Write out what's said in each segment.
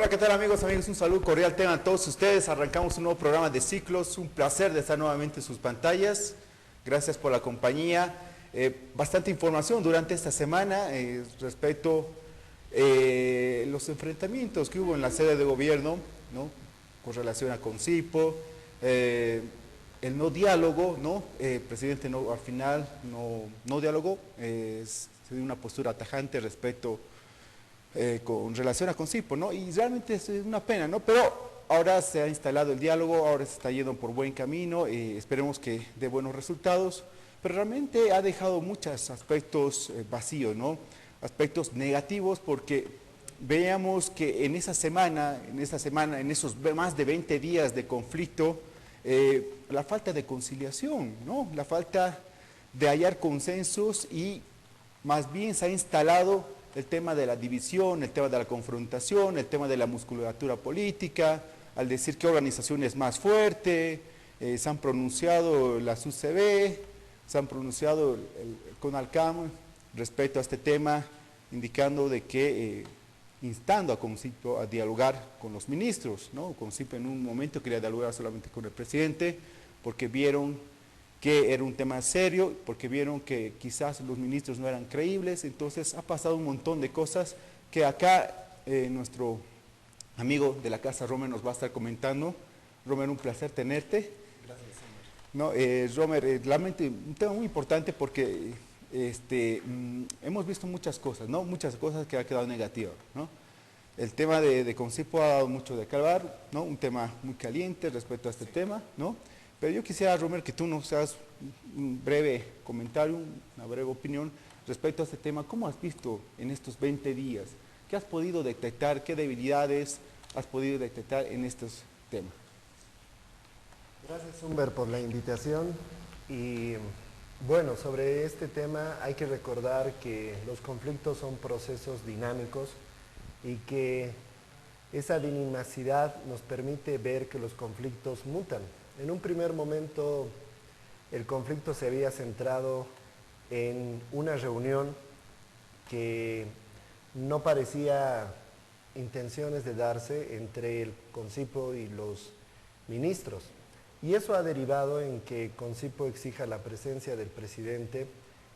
Hola, ¿qué tal amigos? Un saludo cordial tengan todos ustedes. Arrancamos un nuevo programa de ciclos. Un placer de estar nuevamente en sus pantallas. Gracias por la compañía. Bastante información durante esta semana respecto a los enfrentamientos que hubo en la sede de gobierno, ¿no? Con relación a Concipo, el no diálogo, ¿no? El presidente no, al final no dialogó, se dio una postura tajante respecto con relación a Concipo, ¿no? Y realmente es una pena, ¿no? Pero ahora se ha instalado el diálogo, ahora se está yendo por buen camino, esperemos que dé buenos resultados, pero realmente ha dejado muchos aspectos vacíos, ¿no? Aspectos negativos, porque veíamos que en esa semana, en esos más de 20 días de conflicto, la falta de conciliación, ¿no? La falta de hallar consensos y más bien se ha instalado el tema de la división, el tema de la confrontación, el tema de la musculatura política, al decir qué organización es más fuerte, se han pronunciado la UCB, se han pronunciado el CONALCAM respecto a este tema, indicando de que, instando a Concipo a dialogar con los ministros, ¿no? Concipo en un momento quería dialogar solamente con el presidente, porque vieron que era un tema serio, porque vieron que quizás los ministros no eran creíbles. Entonces ha pasado un montón de cosas que acá nuestro amigo de la casa, Romer, nos va a estar comentando. Romer, un placer tenerte. Gracias, No, Romer, realmente un tema muy importante porque hemos visto muchas cosas, ¿no? Muchas cosas que ha quedado negativas, ¿no? El tema de Concipo ha dado mucho de qué hablar, ¿no? Un tema muy caliente respecto a este tema, ¿no? Pero yo quisiera, Romer, que tú nos hagas un breve comentario, una breve opinión respecto a este tema. ¿Cómo has visto en estos 20 días? ¿Qué has podido detectar? ¿Qué debilidades has podido detectar en estos temas? Gracias, Humber, por la invitación. Y bueno, sobre este tema hay que recordar que los conflictos son procesos dinámicos y que esa dinamicidad nos permite ver que los conflictos mutan. En un primer momento, el conflicto se había centrado en una reunión que no parecía intenciones de darse entre el Concipo y los ministros. Y eso ha derivado en que Concipo exija la presencia del presidente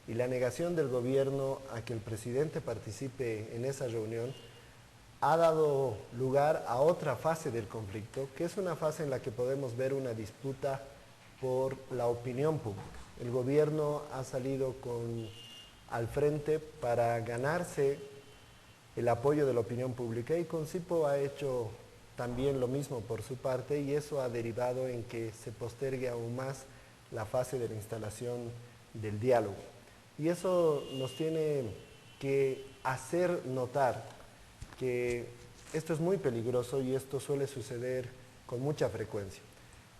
y la negación del gobierno a que el presidente participe en esa reunión ha dado lugar a otra fase del conflicto, que es una fase en la que podemos ver una disputa por la opinión pública. El gobierno ha salido al frente para ganarse el apoyo de la opinión pública y Concipo ha hecho también lo mismo por su parte y eso ha derivado en que se postergue aún más la fase de la instalación del diálogo. Y eso nos tiene que hacer notar que esto es muy peligroso y esto suele suceder con mucha frecuencia.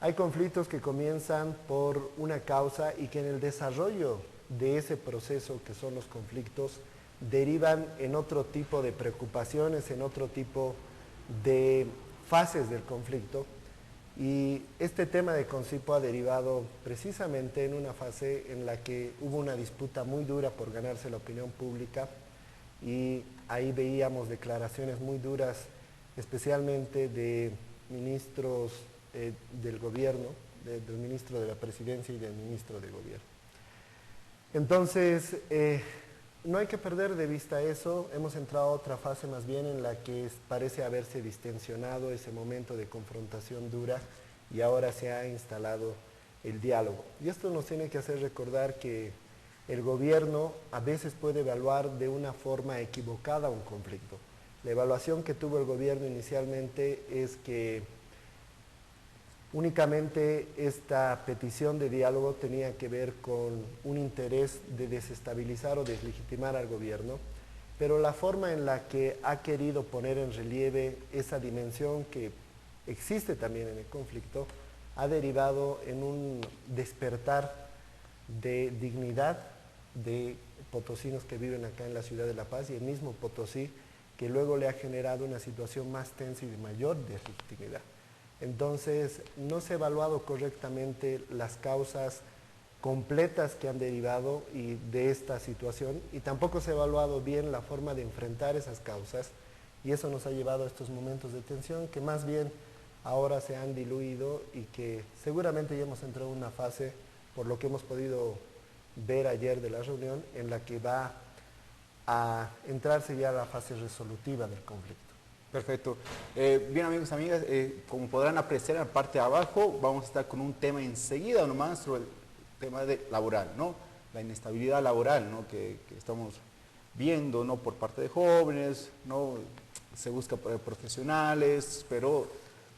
Hay conflictos que comienzan por una causa y que en el desarrollo de ese proceso que son los conflictos derivan en otro tipo de preocupaciones, en otro tipo de fases del conflicto y este tema de Concipo ha derivado precisamente en una fase en la que hubo una disputa muy dura por ganarse la opinión pública y ahí veíamos declaraciones muy duras, especialmente de ministros del gobierno, del ministro de la presidencia y del ministro de gobierno. Entonces, no hay que perder de vista eso, hemos entrado a otra fase más bien en la que parece haberse distensionado ese momento de confrontación dura y ahora se ha instalado el diálogo. Y esto nos tiene que hacer recordar que el gobierno a veces puede evaluar de una forma equivocada un conflicto. La evaluación que tuvo el gobierno inicialmente es que únicamente esta petición de diálogo tenía que ver con un interés de desestabilizar o deslegitimar al gobierno, pero la forma en la que ha querido poner en relieve esa dimensión que existe también en el conflicto ha derivado en un despertar de dignidad de potosinos que viven acá en la ciudad de La Paz y el mismo Potosí que luego le ha generado una situación más tensa y de mayor deslegitimidad. Entonces, no se ha evaluado correctamente las causas completas que han derivado de esta situación y tampoco se ha evaluado bien la forma de enfrentar esas causas y eso nos ha llevado a estos momentos de tensión que más bien ahora se han diluido y que seguramente ya hemos entrado en una fase, por lo que hemos podido ver ayer de la reunión, en la que va a entrarse ya a la fase resolutiva del conflicto. Perfecto. Bien, amigos y amigas, como podrán apreciar en la parte de abajo, vamos a estar con un tema enseguida nomás sobre el tema laboral, ¿no? La inestabilidad laboral, ¿no? Que estamos viendo, ¿no? Por parte de jóvenes, ¿no? Se busca profesionales, pero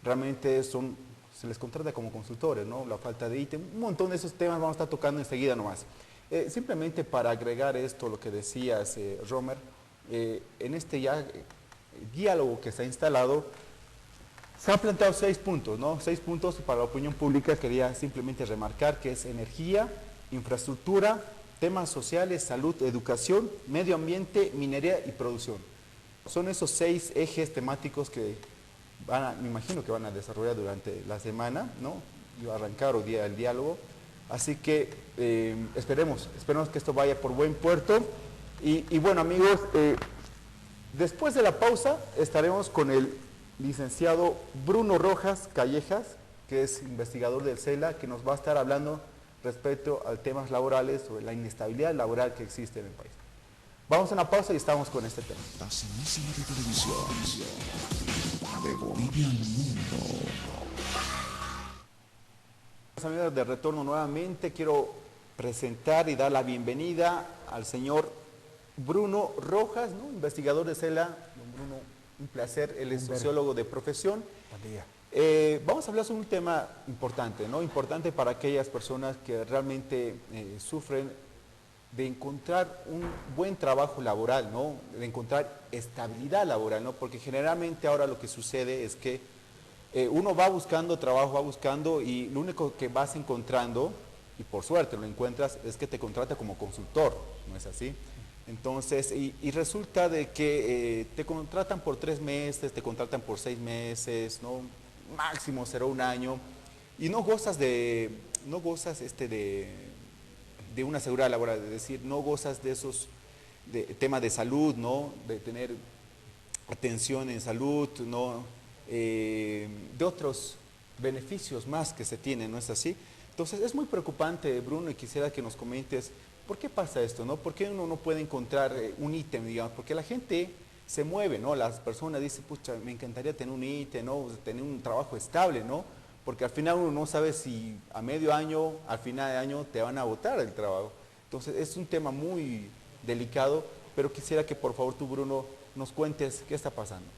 realmente se les contrata como consultores, ¿no? La falta de ítem, un montón de esos temas vamos a estar tocando enseguida nomás. Simplemente para agregar esto, lo que decías, Romer, en este ya diálogo que se ha instalado, se han planteado 6 puntos, ¿no? 6 puntos para la opinión pública. Quería simplemente remarcar que es energía, infraestructura, temas sociales, salud, educación, medio ambiente, minería y producción. Son esos 6 ejes temáticos que me imagino que van a desarrollar durante la semana, ¿no? Y va a arrancar hoy día el diálogo. Así que esperemos que esto vaya por buen puerto. Y bueno, amigos, después de la pausa estaremos con el licenciado Bruno Rojas Callejas, que es investigador del CELA, que nos va a estar hablando respecto a temas laborales, sobre la inestabilidad laboral que existe en el país. Vamos a una pausa y estamos con este tema. La Sanísima de Televisión, de Bolivia al mundo. Amigos, de retorno nuevamente, quiero presentar y dar la bienvenida al señor Bruno Rojas, ¿no? Investigador de CELA. Don Bruno, un placer, él es sociólogo de profesión. Buen día. Vamos a hablar sobre un tema importante, ¿no? Importante para aquellas personas que realmente sufren de encontrar un buen trabajo laboral, ¿no? De encontrar estabilidad laboral, ¿no? Porque generalmente ahora lo que sucede es que uno va buscando trabajo, va buscando, y lo único que vas encontrando, y por suerte lo encuentras, es que te contrata como consultor, ¿no es así? Entonces, y resulta de que te contratan por 3 meses, te contratan por 6 meses, ¿no? Máximo será un año, y no gozas de una seguridad laboral, es decir, no gozas de esos temas de salud, ¿no? De tener atención en salud, ¿no? De otros beneficios más que se tienen, ¿no es así? Entonces es muy preocupante, Bruno, y quisiera que nos comentes por qué pasa esto, ¿no? ¿Por qué uno no puede encontrar un ítem, digamos? Porque la gente se mueve, ¿no? Las personas dicen, pucha, me encantaría tener un ítem, ¿no? Tener un trabajo estable, ¿no? Porque al final uno no sabe si a medio año, al final de año te van a botar el trabajo. Entonces es un tema muy delicado, pero quisiera que por favor tú, Bruno, nos cuentes qué está pasando.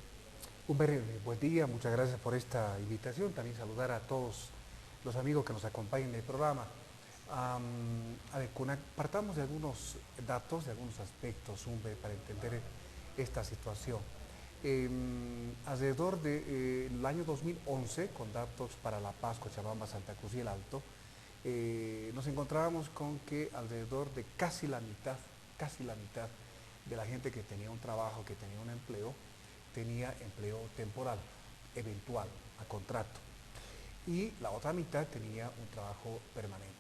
Buen día, muchas gracias por esta invitación. También saludar a todos los amigos que nos acompañan en el programa. A ver, partamos de algunos datos, de algunos aspectos, para entender esta situación. Alrededor del año 2011, con datos para La Paz, Cochabamba, Santa Cruz y el Alto, nos encontrábamos con que alrededor de casi la mitad de la gente que tenía un trabajo, que tenía un empleo, tenía empleo temporal, eventual, a contrato. Y la otra mitad tenía un trabajo permanente.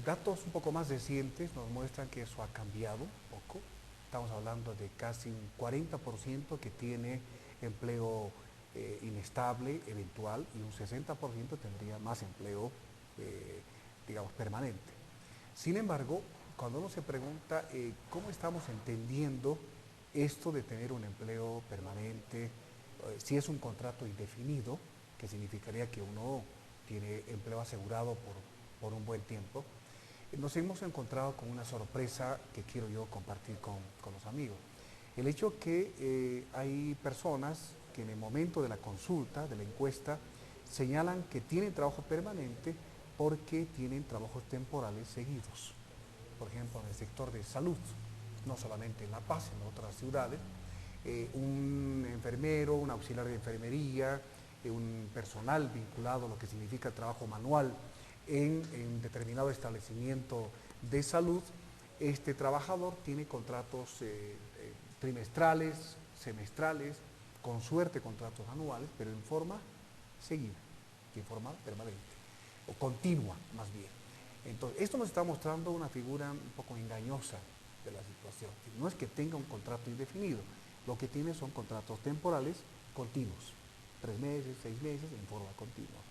Datos un poco más recientes nos muestran que eso ha cambiado un poco. Estamos hablando de casi un 40% que tiene empleo inestable, eventual, y un 60% tendría más empleo, digamos, permanente. Sin embargo, cuando uno se pregunta cómo estamos entendiendo esto de tener un empleo permanente, si es un contrato indefinido, que significaría que uno tiene empleo asegurado por un buen tiempo, nos hemos encontrado con una sorpresa que quiero yo compartir con los amigos. El hecho que hay personas que en el momento de la consulta, de la encuesta, señalan que tienen trabajo permanente porque tienen trabajos temporales seguidos. Por ejemplo, en el sector de salud, no solamente en La Paz, en otras ciudades, un enfermero, un auxiliar de enfermería, un personal vinculado a lo que significa el trabajo manual en determinado establecimiento de salud, este trabajador tiene contratos trimestrales, semestrales, con suerte contratos anuales, pero en forma seguida, en forma permanente, o continua más bien. Entonces, esto nos está mostrando una figura un poco engañosa de la situación. No es que tenga un contrato indefinido, Lo que tiene son contratos temporales continuos, 3 meses, 6 meses, en forma continua.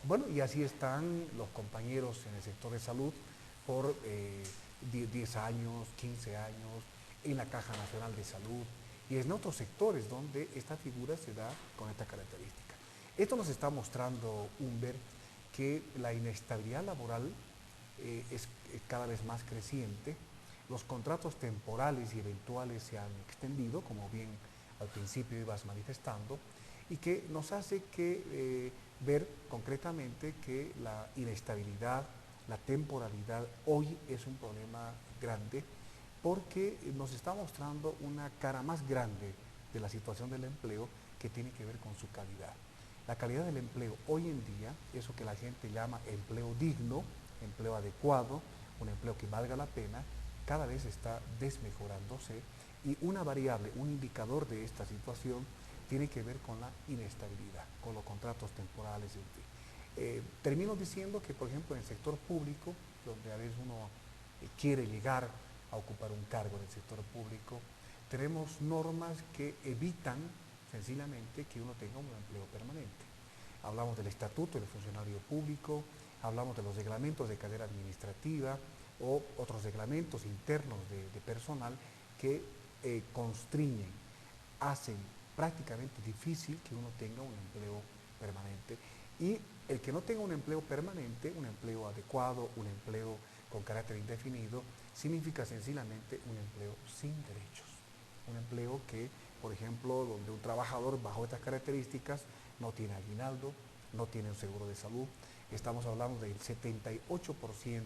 Bueno, y así están los compañeros en el sector de salud por 10 años, 15 años, en la Caja Nacional de Salud y en otros sectores donde esta figura se da con esta característica. Esto nos está mostrando, Humber, que la inestabilidad laboral es cada vez más creciente, los contratos temporales y eventuales se han extendido, como bien al principio ibas manifestando, y que nos hace ver concretamente que la inestabilidad, la temporalidad hoy es un problema grande porque nos está mostrando una cara más grande de la situación del empleo que tiene que ver con su calidad. La calidad del empleo hoy en día, eso que la gente llama empleo digno, empleo adecuado, un empleo que valga la pena, cada vez está desmejorándose y una variable, un indicador de esta situación tiene que ver con la inestabilidad, con los contratos temporales, en fin. Termino diciendo que, por ejemplo, en el sector público, donde a veces uno quiere llegar a ocupar un cargo en el sector público, tenemos normas que evitan sencillamente que uno tenga un empleo permanente. Hablamos del estatuto del funcionario público, hablamos de los reglamentos de carrera administrativa o otros reglamentos internos de personal que constriñen, hacen prácticamente difícil que uno tenga un empleo permanente. Y el que no tenga un empleo permanente, un empleo adecuado, un empleo con carácter indefinido, significa sencillamente un empleo sin derechos. Un empleo que, por ejemplo, donde un trabajador bajo estas características no tiene aguinaldo, no tiene un seguro de salud. Estamos hablando del 78%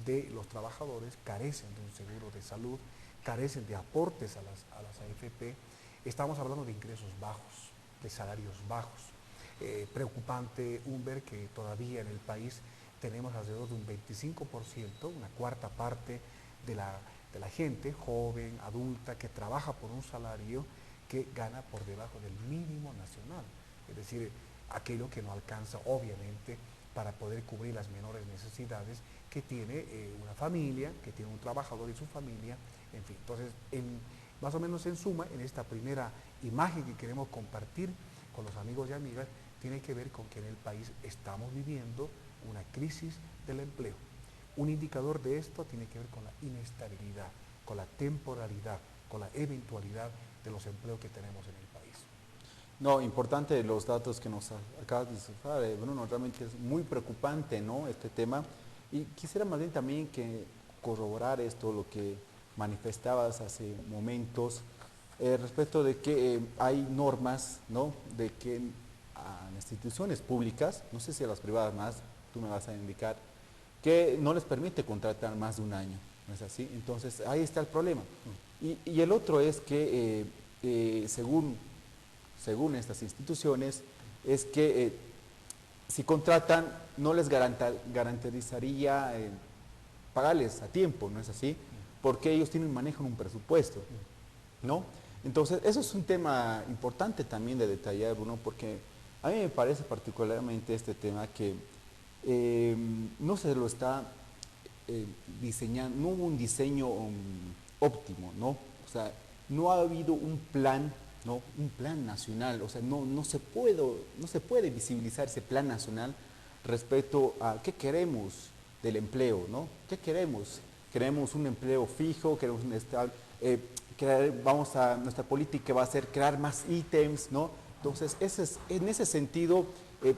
de los trabajadores carecen de un seguro de salud, carecen de aportes a las AFP. Estamos hablando de ingresos bajos, de salarios bajos. Preocupante, Humber, que todavía en el país tenemos alrededor de un 25%, una cuarta parte de la gente joven, adulta, que trabaja por un salario que gana por debajo del mínimo nacional. Es decir, aquello que no alcanza, obviamente, para poder cubrir las menores necesidades que tiene una familia, que tiene un trabajador y su familia, en fin. Entonces, más o menos en suma, en esta primera imagen que queremos compartir con los amigos y amigas, tiene que ver con que en el país estamos viviendo una crisis del empleo. Un indicador de esto tiene que ver con la inestabilidad, con la temporalidad, con la eventualidad de los empleos que tenemos en el país. No, importante los datos que nos acabas de decir, Bruno, realmente es muy preocupante, ¿no?, este tema. Y quisiera más bien también que corroborar esto, lo que manifestabas hace momentos, respecto de que hay normas, ¿no?, de que a las instituciones públicas, no sé si a las privadas más, tú me vas a indicar, que no les permite contratar más de un año, ¿no es así? Entonces, ahí está el problema. Y el otro es que, según estas instituciones, es que si contratan, no les garantizaría pagarles a tiempo, ¿no es así? Porque ellos manejan un presupuesto, ¿no? Entonces, eso es un tema importante también de detallar, Bruno, porque a mí me parece particularmente este tema que no se lo está diseñando, no hubo un diseño óptimo, ¿no? O sea, no ha habido un plan, ¿no?, un plan nacional, o sea, no se puede visibilizar ese plan nacional respecto a qué queremos del empleo, ¿no? ¿Qué queremos? ¿Queremos un empleo fijo? ¿Queremos un estable? Nuestra política va a ser crear más ítems, ¿no? Entonces, en ese sentido,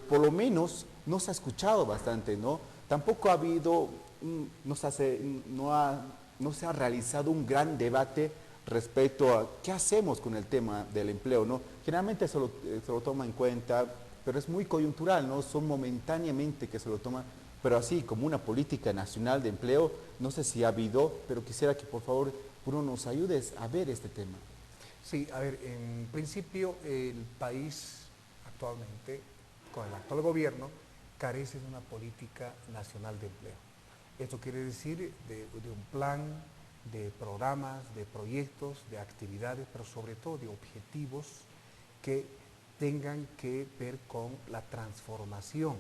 por lo menos, no se ha escuchado bastante, ¿no? Tampoco ha habido, no se ha realizado un gran debate respecto a qué hacemos con el tema del empleo, ¿no? Generalmente se lo toma en cuenta, pero es muy coyuntural, ¿no? Son momentáneamente que se lo toma, pero así como una política nacional de empleo, no sé si ha habido, pero quisiera que por favor Bruno nos ayudes a ver este tema. Sí, a ver, en principio el país actualmente, con el actual gobierno, carece de una política nacional de empleo. Esto quiere decir de un plan, de programas, de proyectos, de actividades, pero sobre todo de objetivos que tengan que ver con la transformación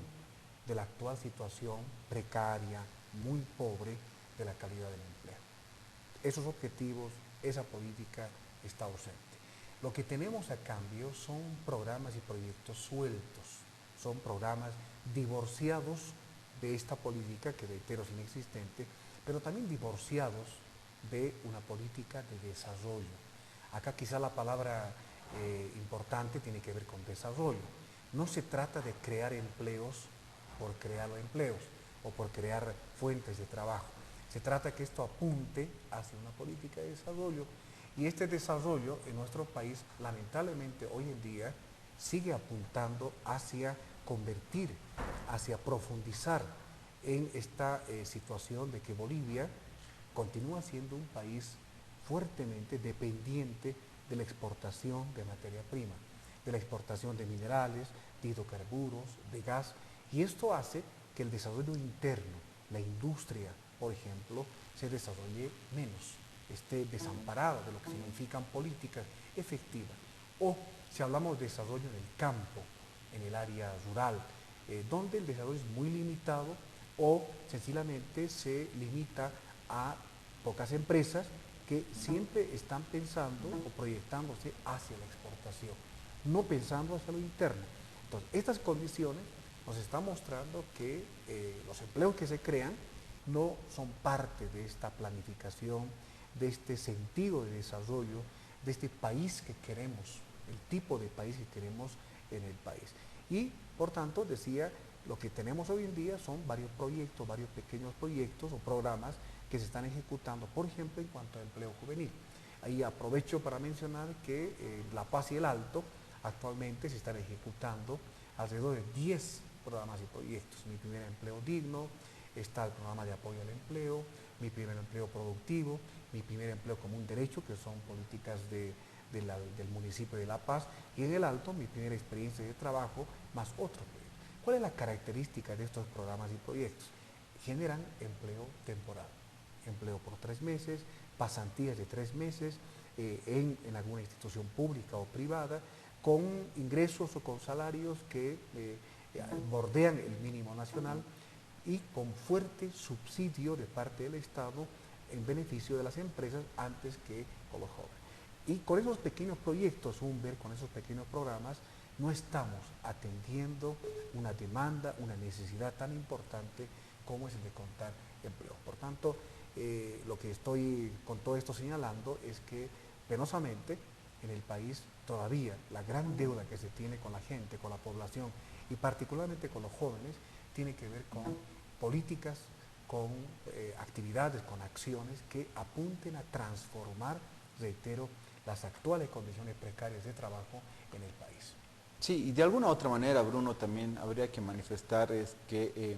de la actual situación precaria, muy pobre, de la calidad del empleo. Esos objetivos, esa política está ausente. Lo que tenemos a cambio son programas y proyectos sueltos, son programas divorciados de esta política, que reitero es inexistente, pero también divorciados de una política de desarrollo. Acá quizá la palabra importante tiene que ver con desarrollo. No se trata de crear empleos por crear empleos o por crear fuentes de trabajo. Se trata que esto apunte hacia una política de desarrollo, y este desarrollo en nuestro país lamentablemente hoy en día sigue apuntando hacia convertir, hacia profundizar en esta situación de que Bolivia continúa siendo un país fuertemente dependiente de la exportación de materia prima, de la exportación de minerales, de hidrocarburos, de gas, y esto hace que el desarrollo interno, la industria, por ejemplo, se desarrolle menos, esté desamparada de lo que significan políticas efectivas. O si hablamos de desarrollo en el campo, en el área rural, donde el desarrollo es muy limitado o sencillamente se limita a pocas empresas que siempre están pensando o proyectándose hacia la exportación, no pensando hacia lo interno. Entonces, estas condiciones nos están mostrando que los empleos que se crean no son parte de esta planificación, de este sentido de desarrollo, de este país que queremos, el tipo de país que queremos en el país. Y, por tanto, decía, lo que tenemos hoy en día son varios proyectos, varios pequeños proyectos o programas que se están ejecutando, por ejemplo, en cuanto a empleo juvenil. Ahí aprovecho para mencionar que en La Paz y el Alto actualmente se están ejecutando alrededor de 10 programas y proyectos. Mi primer empleo digno, está el programa de apoyo al empleo, mi primer empleo productivo, mi primer empleo como un derecho, que son políticas del municipio de La Paz, y en el Alto mi primera experiencia de trabajo más otro proyecto. ¿Cuál es la característica de estos programas y proyectos? Generan empleo temporal, empleo por 3 meses, pasantías de 3 meses en alguna institución pública o privada, con ingresos o con salarios que bordean el mínimo nacional y con fuerte subsidio de parte del Estado en beneficio de las empresas antes que con los jóvenes. Y con esos pequeños proyectos, Humber, con esos pequeños programas, no estamos atendiendo una demanda, una necesidad tan importante como es el de contar empleos. Por tanto, lo que estoy con todo esto señalando es que penosamente en el país todavía la gran deuda que se tiene con la gente, con la población y particularmente con los jóvenes, tiene que ver con políticas, con actividades, con acciones que apunten a transformar, reitero, las actuales condiciones precarias de trabajo en el país. Sí, y de alguna otra manera, Bruno, también habría que manifestar es que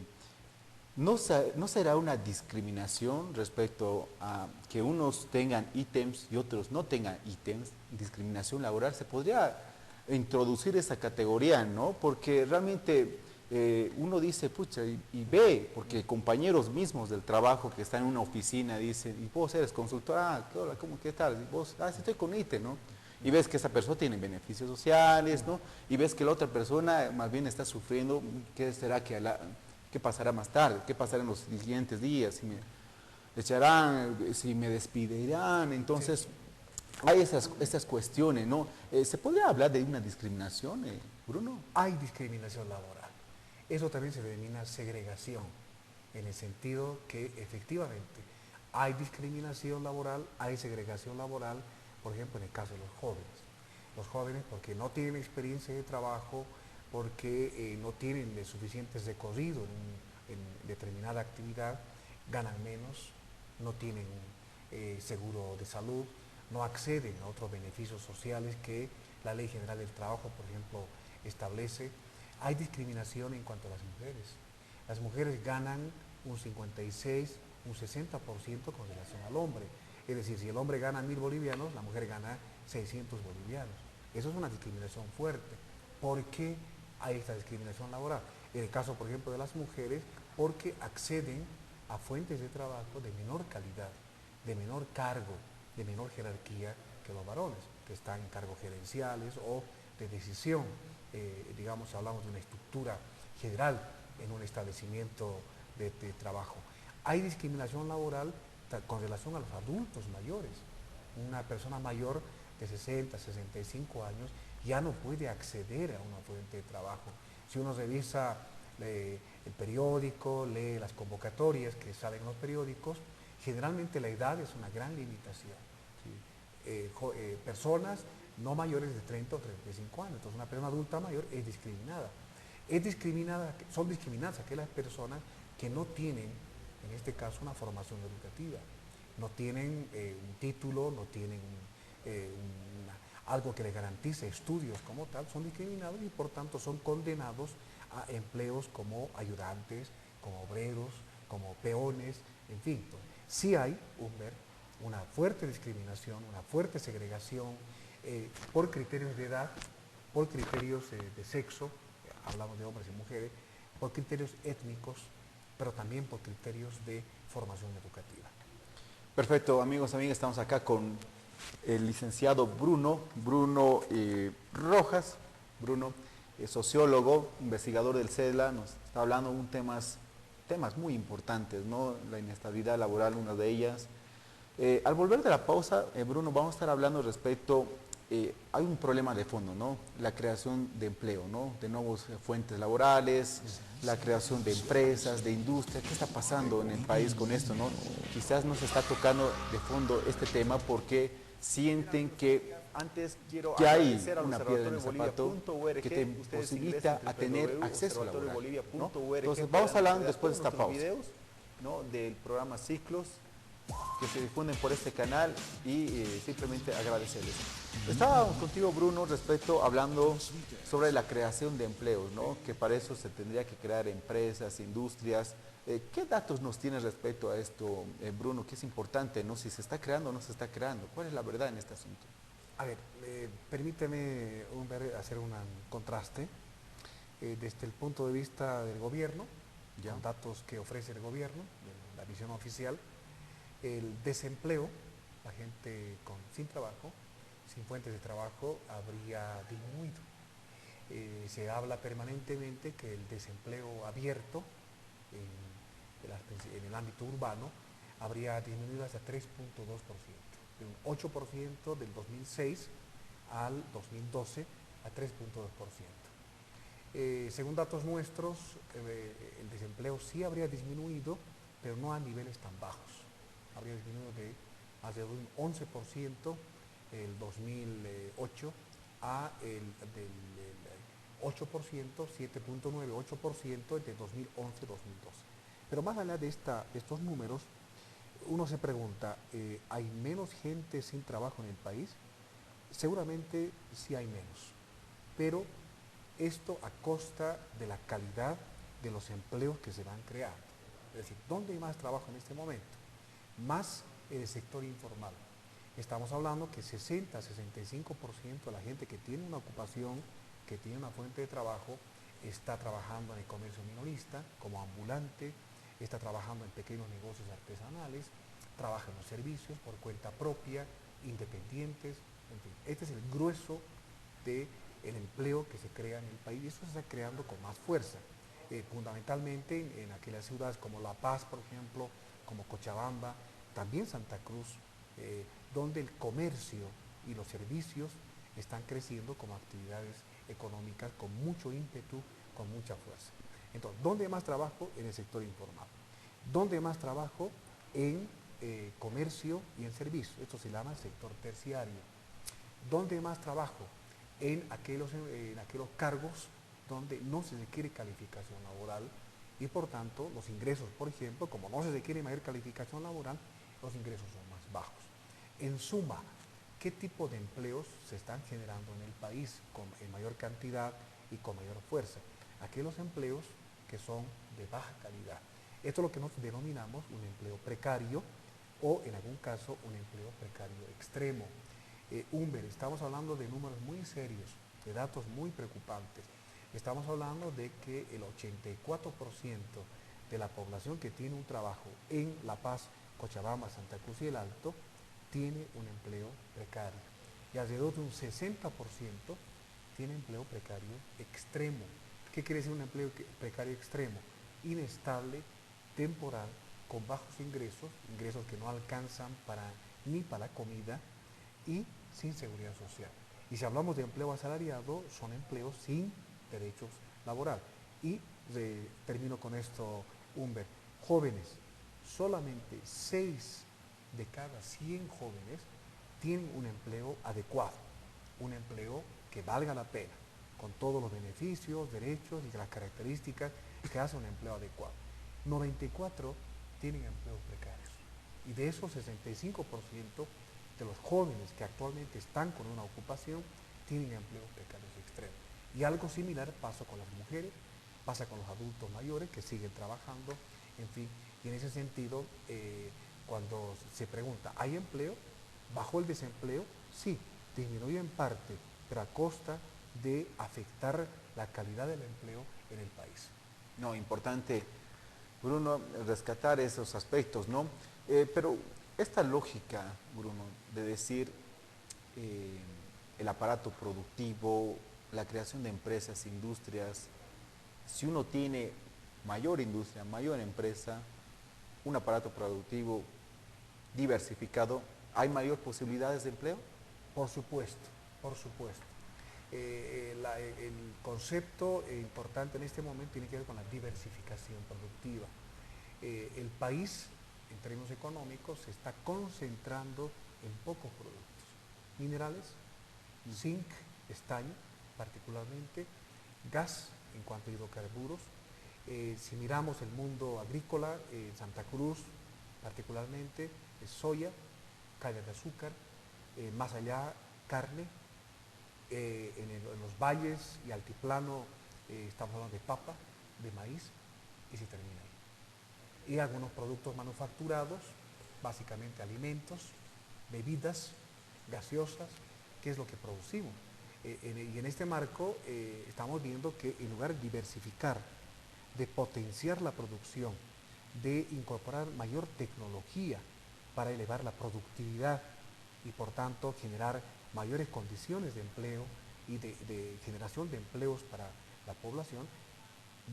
no será una discriminación respecto a que unos tengan ítems y otros no tengan ítems, discriminación laboral. Se podría introducir esa categoría, ¿no? Porque realmente uno dice, pucha, y ve, porque compañeros mismos del trabajo que están en una oficina dicen, y vos eres consultor, hola, ¿cómo, qué tal? Y vos, sí, estoy con ítem, ¿no? Y ves que esa persona tiene beneficios sociales, ¿no? Y ves que la otra persona más bien está sufriendo, ¿qué será que qué pasará más tarde? ¿Qué pasará en los siguientes días? Si me echarán, si me despedirán. Entonces, sí, hay esas cuestiones, ¿no? ¿Se podría hablar de una discriminación, Bruno? Hay discriminación laboral. Eso también se denomina segregación, en el sentido que efectivamente hay discriminación laboral, hay segregación laboral, por ejemplo, en el caso de los jóvenes. Los jóvenes porque no tienen experiencia de trabajo, porque no tienen suficientes recorrido en determinada actividad, ganan menos, no tienen seguro de salud, no acceden a otros beneficios sociales que la Ley General del Trabajo, por ejemplo, establece. Hay discriminación en cuanto a las mujeres. Las mujeres ganan un 56, un 60% con relación al hombre. Es decir, si el hombre gana 1.000 bolivianos, la mujer gana 600 bolivianos. Eso es una discriminación fuerte. ¿Por qué hay esta discriminación laboral? En el caso, por ejemplo, de las mujeres, porque acceden a fuentes de trabajo de menor calidad, de menor cargo, de menor jerarquía que los varones, que están en cargos gerenciales o de decisión. Digamos, si hablamos de una estructura general en un establecimiento de trabajo. Hay discriminación laboral con relación a los adultos mayores. Una persona mayor de 60, 65 años ya no puede acceder a una fuente de trabajo. Si uno revisa el periódico, lee las convocatorias que salen en los periódicos, generalmente la edad es una gran limitación. Personas no mayores de 30 o 35 años, entonces una persona adulta mayor es discriminada. Son discriminadas aquellas personas que no tienen, en este caso, una formación educativa, no tienen un título, no tienen algo que les garantice estudios como tal, son discriminados y por tanto son condenados a empleos como ayudantes, como obreros, como peones, en fin. Pues, sí hay, Humber, una fuerte discriminación, una fuerte segregación por criterios de edad, por criterios de sexo, hablamos de hombres y mujeres, por criterios étnicos, pero también por criterios de formación educativa. Perfecto, amigos, amigas, estamos acá con el licenciado Bruno Rojas. Bruno es sociólogo, investigador del CEDLA, nos está hablando de temas muy importantes, ¿no? La inestabilidad laboral, una de ellas. Al volver de la pausa, Bruno, vamos a estar hablando respecto, hay un problema de fondo, ¿no? La creación de empleo, ¿no? De nuevas fuentes laborales, la creación de empresas, de industria. ¿Qué está pasando en el país con esto, no? Quizás no se está tocando de fondo este tema porque sienten que Antes quiero hay agradecer al una piedra en el zapato observatoriobolivia.org, que te ustedes posibilita ingresen a tener acceso laboral, ¿no? www.observatoriobolivia.org, Entonces vamos hablando ver después de todos esta nuestros pausa. videos, ¿no? Del programa Ciclos que se difunden por este canal y simplemente agradecerles. Estábamos contigo, Bruno, hablando sobre la creación de empleos, ¿no? Que para eso se tendría que crear empresas, industrias. ¿Qué datos nos tienes respecto a esto, Bruno? Que es importante, ¿no? Si se está creando o no se está creando. ¿Cuál es la verdad en este asunto? A ver, permíteme hacer un contraste desde el punto de vista del gobierno, Ya. con datos que ofrece el gobierno, la visión oficial. El desempleo, la gente sin trabajo, sin fuentes de trabajo, habría disminuido. Se habla permanentemente que el desempleo abierto en el ámbito urbano habría disminuido hasta 3.2%, de un 8% del 2006 al 2012 a 3.2%. Según datos nuestros, el desempleo sí habría disminuido, pero no a niveles tan bajos. Habría disminuido de alrededor de un 11% el 2008 a del 8%, 7.9, 8% entre 2011-2012. Pero más allá de estos números, uno se pregunta, ¿hay menos gente sin trabajo en el país? Seguramente sí hay menos, pero esto a costa de la calidad de los empleos que se van creando. Es decir, ¿dónde hay más trabajo en este momento? Más en el sector informal. Estamos hablando que 60-65% de la gente que tiene una ocupación, que tiene una fuente de trabajo, está trabajando en el comercio minorista, como ambulante, está trabajando en pequeños negocios artesanales, trabaja en los servicios por cuenta propia, independientes, en fin. Este es el grueso del empleo que se crea en el país y eso se está creando con más fuerza. Fundamentalmente en aquellas ciudades como La Paz, por ejemplo, como Cochabamba, también Santa Cruz, donde el comercio y los servicios están creciendo como actividades económicas con mucho ímpetu, con mucha fuerza. Entonces, ¿dónde hay más trabajo? En el sector informal. ¿Dónde hay más trabajo? En comercio y en servicios. Esto se llama sector terciario. ¿Dónde hay más trabajo? En aquellos cargos donde no se requiere calificación laboral y por tanto los ingresos, por ejemplo, como no se requiere mayor calificación laboral, los ingresos son más bajos. En suma, ¿qué tipo de empleos se están generando en el país en mayor cantidad y con mayor fuerza? Aquellos empleos que son de baja calidad. Esto es lo que nosotros denominamos un empleo precario o en algún caso un empleo precario extremo. Humber, estamos hablando de números muy serios, de datos muy preocupantes. Estamos hablando de que el 84% de la población que tiene un trabajo en La Paz, Cochabamba, Santa Cruz y el Alto tiene un empleo precario. Y alrededor de un 60% tiene empleo precario extremo. ¿Qué quiere decir un empleo precario extremo? Inestable, temporal, con bajos ingresos, ingresos que no alcanzan ni para la comida y sin seguridad social. Y si hablamos de empleo asalariado, son empleos sin derechos laborales. Y termino con esto, Humber. Jóvenes, solamente 6 de cada 100 jóvenes tienen un empleo adecuado, un empleo que valga la pena, con todos los beneficios, derechos y las características que hace un empleo adecuado. 94 tienen empleos precarios. Y de esos 65% de los jóvenes que actualmente están con una ocupación tienen empleos precarios extremos. Y algo similar pasa con las mujeres, pasa con los adultos mayores que siguen trabajando, en fin. Y en ese sentido, cuando se pregunta, ¿hay empleo? ¿Bajó el desempleo? Sí, disminuyó en parte, pero a costa de afectar la calidad del empleo en el país. No, importante, Bruno, rescatar esos aspectos, ¿no? Pero esta lógica, Bruno, de decir el aparato productivo, la creación de empresas, industrias, si uno tiene mayor industria, mayor empresa, un aparato productivo diversificado, ¿hay mayor posibilidades de empleo? Por supuesto, por supuesto. El concepto importante en este momento tiene que ver con la diversificación productiva. El país, en términos económicos, se está concentrando en pocos productos. Minerales, zinc, estaño, particularmente, gas en cuanto a hidrocarburos. Si miramos el mundo agrícola, Santa Cruz, particularmente, soya, caña de azúcar, más allá, carne. En los valles y altiplano estamos hablando de papa, de maíz, y se termina ahí. Y algunos productos manufacturados, básicamente alimentos, bebidas, gaseosas, que es lo que producimos. Y en este marco estamos viendo que en lugar de diversificar, de potenciar la producción, de incorporar mayor tecnología para elevar la productividad y por tanto generar mayores condiciones de empleo y de generación de empleos para la población,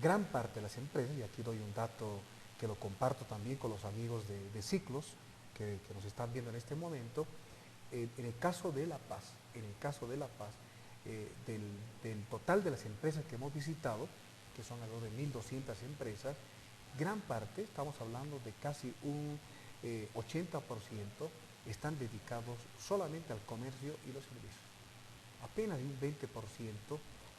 gran parte de las empresas, y aquí doy un dato que lo comparto también con los amigos de Ciclos que nos están viendo en este momento, en el caso de La Paz, del total de las empresas que hemos visitado, que son alrededor de 1.200 empresas, gran parte, estamos hablando de casi un 80%, están dedicados solamente al comercio y los servicios. Apenas un 20%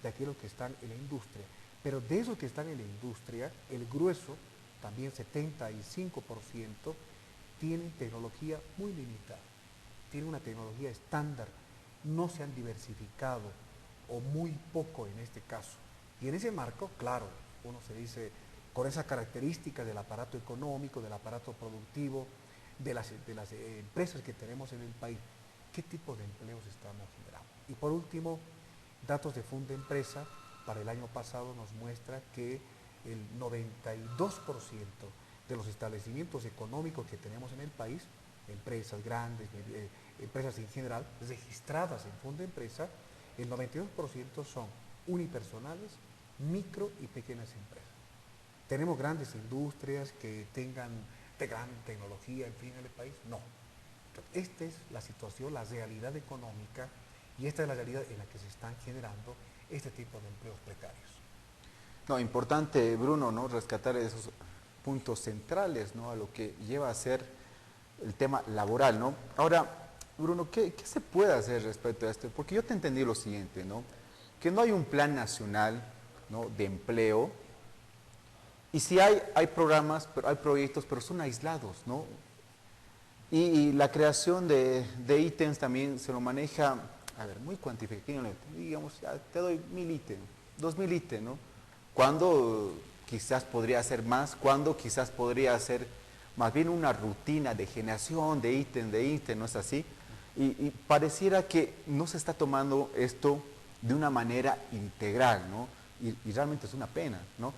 de aquellos que están en la industria. Pero de esos que están en la industria, el grueso, también 75%, tienen tecnología muy limitada. Tienen una tecnología estándar. No se han diversificado, o muy poco en este caso. Y en ese marco, claro, uno se dice, con esa característica del aparato económico, del aparato productivo, de las empresas que tenemos en el país, ¿qué tipo de empleos estamos generando? Y por último, datos de Fundempresa para el año pasado nos muestra que el 92% de los establecimientos económicos que tenemos en el país, empresas grandes, empresas en general, registradas en Fundempresa, el 92% son unipersonales, micro y pequeñas empresas. ¿Tenemos grandes industrias que tengan de gran tecnología, en fin, en el país? No. Esta es la situación, la realidad económica, y esta es la realidad en la que se están generando este tipo de empleos precarios. No, importante, Bruno, ¿no? Rescatar esos puntos centrales, ¿no? A lo que lleva a ser el tema laboral, ¿no? Ahora, Bruno, ¿qué se puede hacer respecto a esto? Porque yo te entendí lo siguiente, ¿no? Que no hay un plan nacional, ¿no?, de empleo. Y sí hay programas, pero hay proyectos, pero son aislados, ¿no? Y la creación de ítems también se lo maneja, a ver, muy cuantificado, digamos, ya te doy 1.000 ítems, 2.000 ítems, ¿no? Cuando quizás podría ser más, cuando quizás podría ser más bien una rutina de generación de ítem, ¿no es así? Y pareciera que no se está tomando esto de una manera integral, ¿no? Y realmente es una pena, ¿no?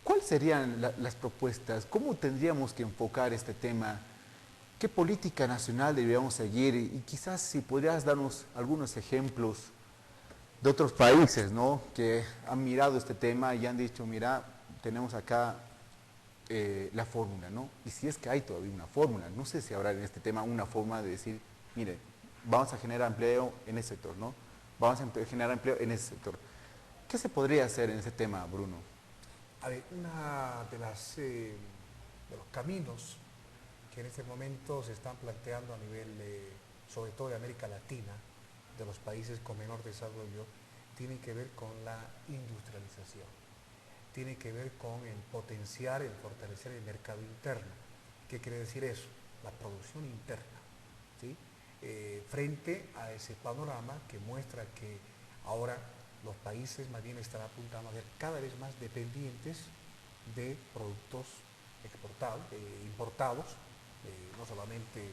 ¿Cuáles serían las propuestas? ¿Cómo tendríamos que enfocar este tema? ¿Qué política nacional deberíamos seguir? Y quizás si podrías darnos algunos ejemplos de otros países, ¿no?, que han mirado este tema y han dicho, mira, tenemos acá la fórmula, ¿no? Y si es que hay todavía una fórmula, no sé si habrá en este tema una forma de decir, mire, vamos a generar empleo en ese sector, ¿no? Vamos a generar empleo en ese sector. ¿Qué se podría hacer en ese tema, Bruno? A ver, una de de los caminos que en este momento se están planteando a nivel, sobre todo de América Latina, de los países con menor desarrollo, tiene que ver con la industrialización, tiene que ver con el potenciar, el fortalecer el mercado interno. ¿Qué quiere decir eso? La producción interna, ¿sí? Frente a ese panorama que muestra que ahora los países más bien están apuntando a ser cada vez más dependientes de productos exportados, importados, no solamente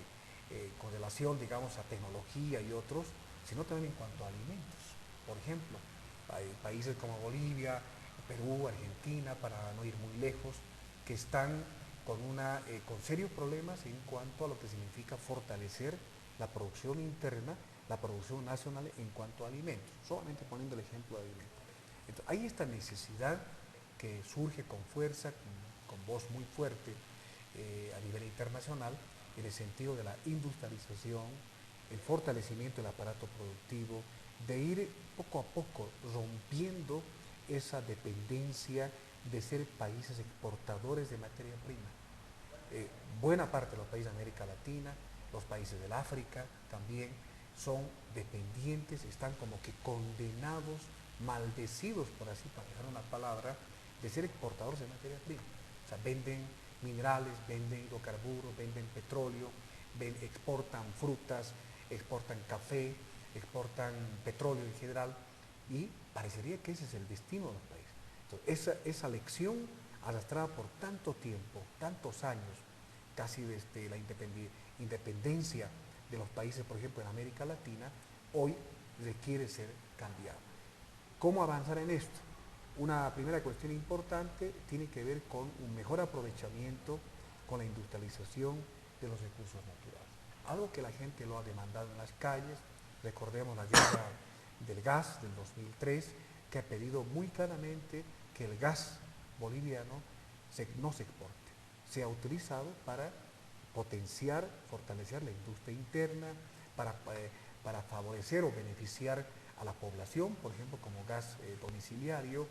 con relación, digamos, a tecnología y otros, sino también en cuanto a alimentos. Por ejemplo, hay países como Bolivia, Perú, Argentina, para no ir muy lejos, que están con serios problemas en cuanto a lo que significa fortalecer la producción interna, la producción nacional en cuanto a alimentos, solamente poniendo el ejemplo de alimentos. Entonces, hay esta necesidad que surge con fuerza, con voz muy fuerte a nivel internacional, en el sentido de la industrialización, el fortalecimiento del aparato productivo, de ir poco a poco rompiendo esa dependencia de ser países exportadores de materia prima. Buena parte de los países de América Latina, los países del África también son dependientes, están como que condenados, maldecidos, por así pasar una palabra, de ser exportadores de materia prima. O sea, venden minerales, venden hidrocarburos, venden petróleo, exportan frutas, exportan café, exportan petróleo en general, y parecería que ese es el destino de los países. Entonces, esa lección arrastrada por tanto tiempo, tantos años, casi desde la independencia de los países, por ejemplo, en América Latina, hoy requiere ser cambiada. ¿Cómo avanzar en esto? Una primera cuestión importante tiene que ver con un mejor aprovechamiento, con la industrialización de los recursos naturales. Algo que la gente lo ha demandado en las calles. Recordemos la guerra del gas del 2003, que ha pedido muy claramente que el gas boliviano no se exporte, sea utilizado para potenciar, fortalecer la industria interna, para favorecer o beneficiar a la población, por ejemplo, como gas domiciliario,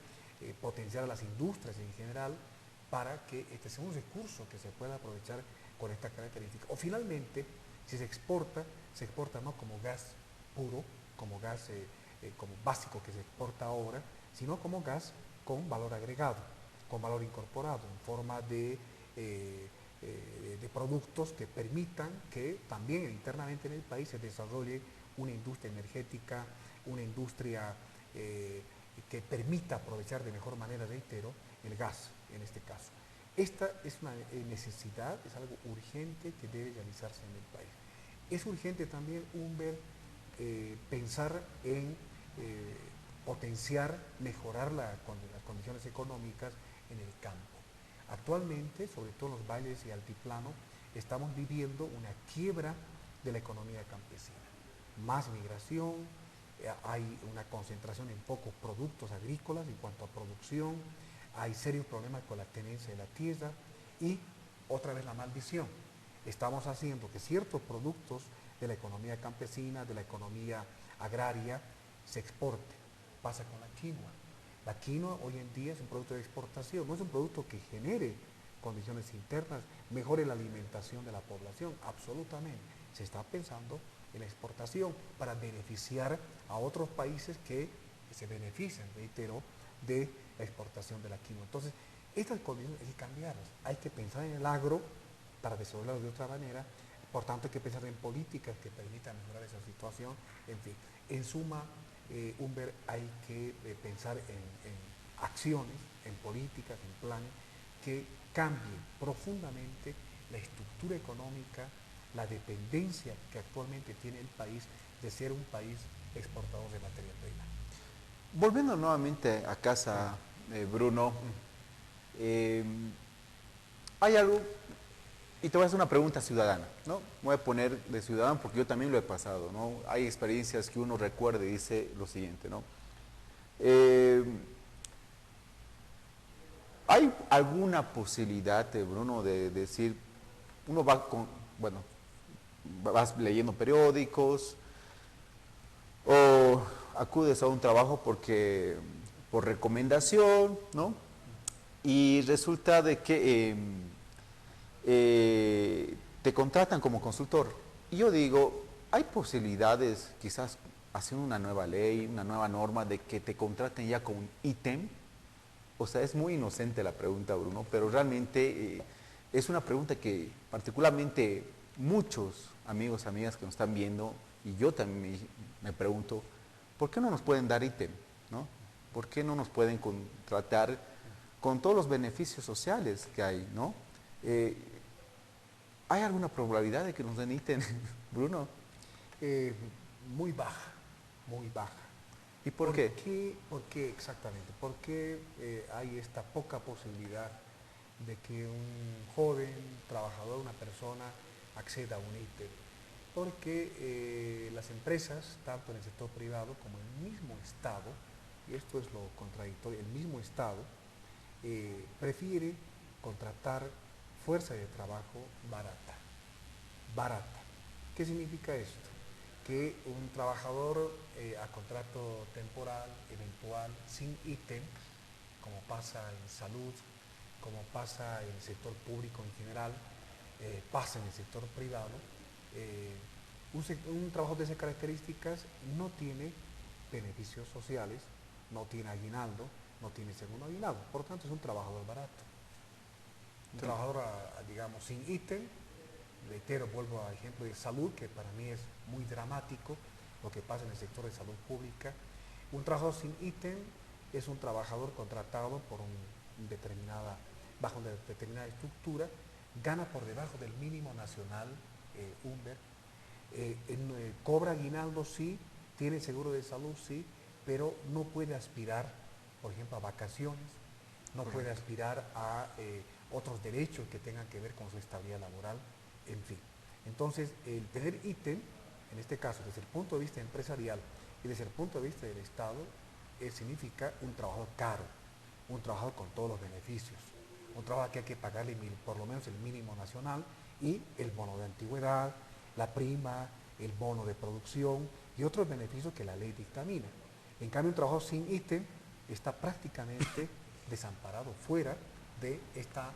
potenciar a las industrias en general, para que este sea un recurso que se pueda aprovechar con esta característica. O finalmente, si se exporta no como gas puro, como gas como básico que se exporta ahora, sino como gas con valor agregado, con valor incorporado, en forma de productos que permitan que también internamente en el país se desarrolle una industria energética, una industria que permita aprovechar de mejor manera, reitero, el gas en este caso. Esta es una necesidad, es algo urgente que debe realizarse en el país. Es urgente también pensar en potenciar, mejorar las condiciones económicas en el campo. Actualmente, sobre todo en los valles y altiplano, estamos viviendo una quiebra de la economía campesina. Más migración, hay una concentración en pocos productos agrícolas en cuanto a producción, hay serios problemas con la tenencia de la tierra y otra vez la maldición. Estamos haciendo que ciertos productos de la economía campesina, de la economía agraria, se exporten. Pasa con la quinoa. La quinoa hoy en día es un producto de exportación, no es un producto que genere condiciones internas, mejore la alimentación de la población, absolutamente. Se está pensando en la exportación para beneficiar a otros países que se benefician, reitero, de la exportación de la quinoa. Entonces, estas condiciones hay que cambiarlas, hay que pensar en el agro para desarrollarlo de otra manera, por tanto hay que pensar en políticas que permitan mejorar esa situación, en fin. En suma, Humber, hay que pensar en acciones, en políticas, en planes que cambien profundamente la estructura económica, la dependencia que actualmente tiene el país de ser un país exportador de materia prima. Volviendo nuevamente a casa, Bruno, hay algo, y te voy a hacer una pregunta ciudadana, ¿no? Voy a poner de ciudadano porque yo también lo he pasado, ¿no? Hay experiencias que uno recuerda y dice lo siguiente, ¿no? ¿Hay alguna posibilidad, Bruno, de decir, uno va con, bueno, vas leyendo periódicos, o acudes a un trabajo porque por recomendación, ¿no? Y resulta de que te contratan como consultor. Y yo digo, hay posibilidades, quizás haciendo una nueva ley, una nueva norma, de que te contraten ya con un ítem. O sea, es muy inocente la pregunta, Bruno, pero realmente es una pregunta que particularmente muchos amigos, amigas que nos están viendo, y yo también me pregunto, ¿por qué no nos pueden dar ítem? ¿No? ¿Por qué no nos pueden contratar con todos los beneficios sociales que hay? ¿No? Eh, ¿Hay alguna probabilidad de que nos den ítem, Bruno? Eh, Muy baja, muy baja. ¿Y por qué? ¿Por qué exactamente? ¿Por qué hay esta poca posibilidad de que un joven trabajador, una persona, acceda a un ítem? Porque las empresas, tanto en el sector privado como en el mismo Estado, y esto es lo contradictorio, el mismo Estado prefiere contratar fuerza de trabajo barata. Barata. ¿Qué significa esto? Que un trabajador a contrato temporal, eventual, sin ítem, como pasa en salud, como pasa en el sector público en general, pasa en el sector privado, un trabajo de esas características no tiene beneficios sociales, no tiene aguinaldo, no tiene segundo aguinaldo, por lo tanto es un trabajador barato. Un trabajador, digamos, sin ítem, reitero, vuelvo al ejemplo de salud, que para mí es muy dramático lo que pasa en el sector de salud pública. Un trabajador sin ítem es un trabajador contratado por bajo una determinada estructura, gana por debajo del mínimo nacional, UNBER, cobra aguinaldo sí, tiene seguro de salud sí, pero no puede aspirar, por ejemplo, a vacaciones, no puede aspirar a otros derechos que tengan que ver con su estabilidad laboral, en fin. Entonces, el tener ítem, en este caso, desde el punto de vista empresarial y desde el punto de vista del Estado, significa un trabajador caro, un trabajador con todos los beneficios, un trabajo que hay que pagarle por lo menos el mínimo nacional y el bono de antigüedad, la prima, el bono de producción y otros beneficios que la ley dictamina. En cambio, un trabajador sin ítem está prácticamente desamparado fuera de esta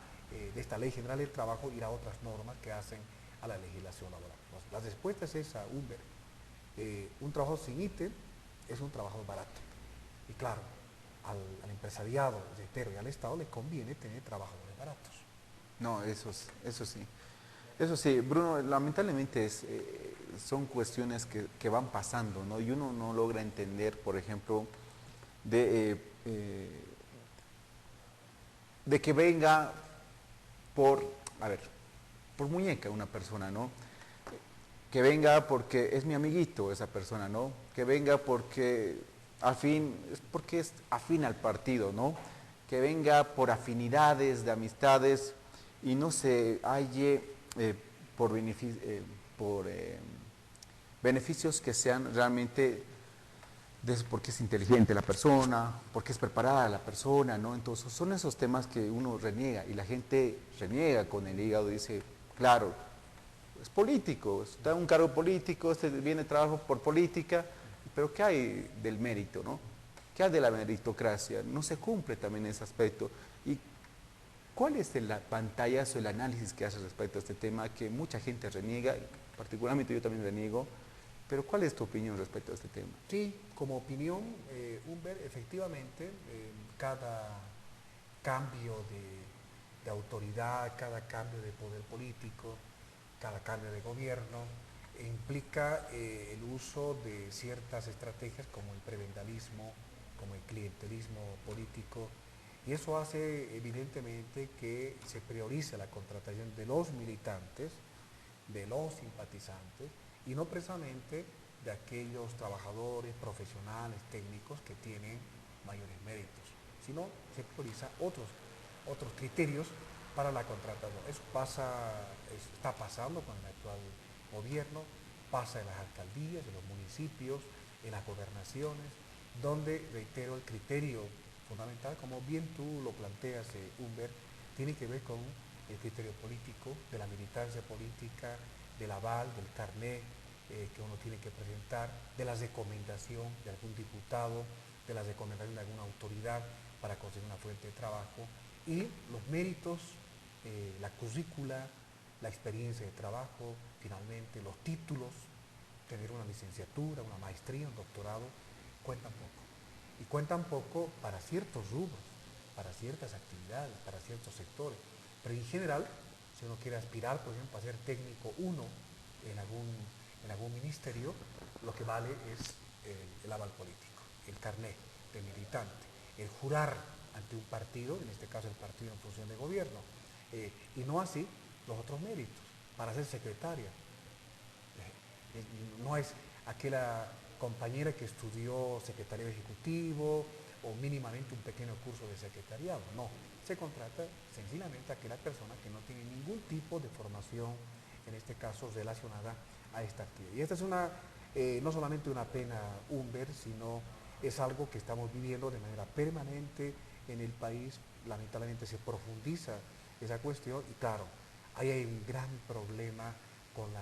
Ley General del Trabajo y las otras normas que hacen a la legislación laboral. La respuesta es esa, Humber. Un trabajo sin ítem es un trabajo barato. Y claro, al empresariado, reitero, y al Estado le conviene tener trabajadores baratos. No, eso sí. Eso sí, Bruno, lamentablemente son cuestiones que van pasando, ¿no? Y uno no logra entender, por ejemplo, de que venga por muñeca una persona, ¿no? Que venga porque es mi amiguito esa persona, ¿no? Que venga porque porque es afín al partido, ¿no? Que venga por afinidades, de amistades y no se halle por, beneficios que sean realmente porque es inteligente la persona, porque es preparada la persona, ¿no? Entonces son esos temas que uno reniega y la gente reniega con el hígado y dice, claro, es político, está en un cargo político, viene trabajo por política, pero ¿qué hay del mérito, no? ¿Qué hay de la meritocracia? No se cumple también ese aspecto. ¿Y cuál es el pantallazo, el análisis que hace respecto a este tema que mucha gente reniega, particularmente yo también reniego? Pero ¿cuál es tu opinión respecto a este tema? Sí, como opinión, Humber, efectivamente, cada cambio de autoridad, cada cambio de poder político, cada cambio de gobierno, implica el uso de ciertas estrategias como el prebendalismo, como el clientelismo político, y eso hace evidentemente que se priorice la contratación de los militantes, de los simpatizantes, y no precisamente de aquellos trabajadores, profesionales, técnicos que tienen mayores méritos, sino se prioriza otros criterios para la contratación. Eso está pasando con el actual gobierno, pasa en las alcaldías, en los municipios, en las gobernaciones, donde, reitero, el criterio fundamental, como bien tú lo planteas, Humber, tiene que ver con el criterio político, de la militancia política, del aval, del carné, que uno tiene que presentar, de la recomendación de algún diputado, de la recomendación de alguna autoridad para conseguir una fuente de trabajo, y los méritos, la currícula, la experiencia de trabajo, finalmente los títulos, tener una licenciatura, una maestría, un doctorado, cuentan poco. Y cuentan poco para ciertos rubros, para ciertas actividades, para ciertos sectores. Pero en general, si uno quiere aspirar, por ejemplo, a ser técnico 1 en algún ministerio, lo que vale es el aval político, el carnet de militante, el jurar ante un partido, en este caso el partido en función de gobierno, y no así los otros méritos. Para ser secretaria, no es aquella compañera que estudió secretariado ejecutivo o mínimamente un pequeño curso de secretariado, no. Se contrata sencillamente a aquella persona que no tiene ningún tipo de formación, en este caso relacionada a esta actividad. Y esta es no solamente una pena, Humber, sino es algo que estamos viviendo de manera permanente en el país. Lamentablemente se profundiza esa cuestión y claro, ahí hay un gran problema con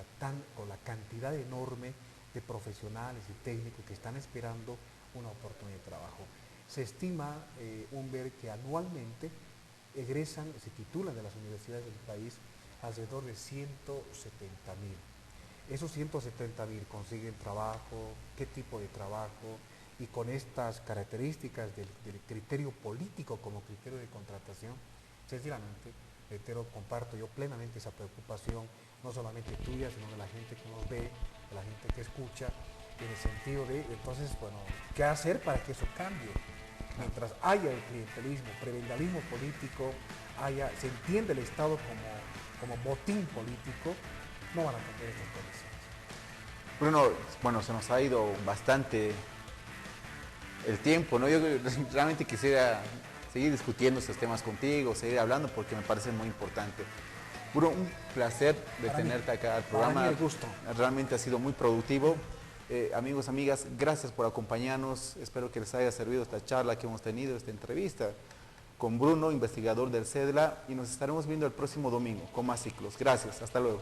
la cantidad enorme de profesionales y técnicos que están esperando una oportunidad de trabajo. Se estima, Humber, que anualmente egresan, se titulan de las universidades del país alrededor de 170.000. Esos 170.000 consiguen trabajo, qué tipo de trabajo, y con estas características del criterio político como criterio de contratación, sencillamente, reitero, comparto yo plenamente esa preocupación, no solamente tuya, sino de la gente que nos ve, de la gente que escucha, en el sentido de, entonces, bueno, ¿qué hacer para que eso cambie? Mientras haya el clientelismo, prebendalismo político, se entiende el Estado como botín político, no van a cambiar estas condiciones. Bruno, bueno, se nos ha ido bastante el tiempo, ¿no? Yo realmente quisiera seguir discutiendo estos temas contigo, seguir hablando porque me parece muy importante. Bruno, un placer de tenerte acá al programa. Para mí el gusto. Realmente ha sido muy productivo. Amigos, amigas, gracias por acompañarnos. Espero que les haya servido esta charla que hemos tenido, esta entrevista con Bruno, investigador del CEDLA, y nos estaremos viendo el próximo domingo con más ciclos. Gracias, hasta luego.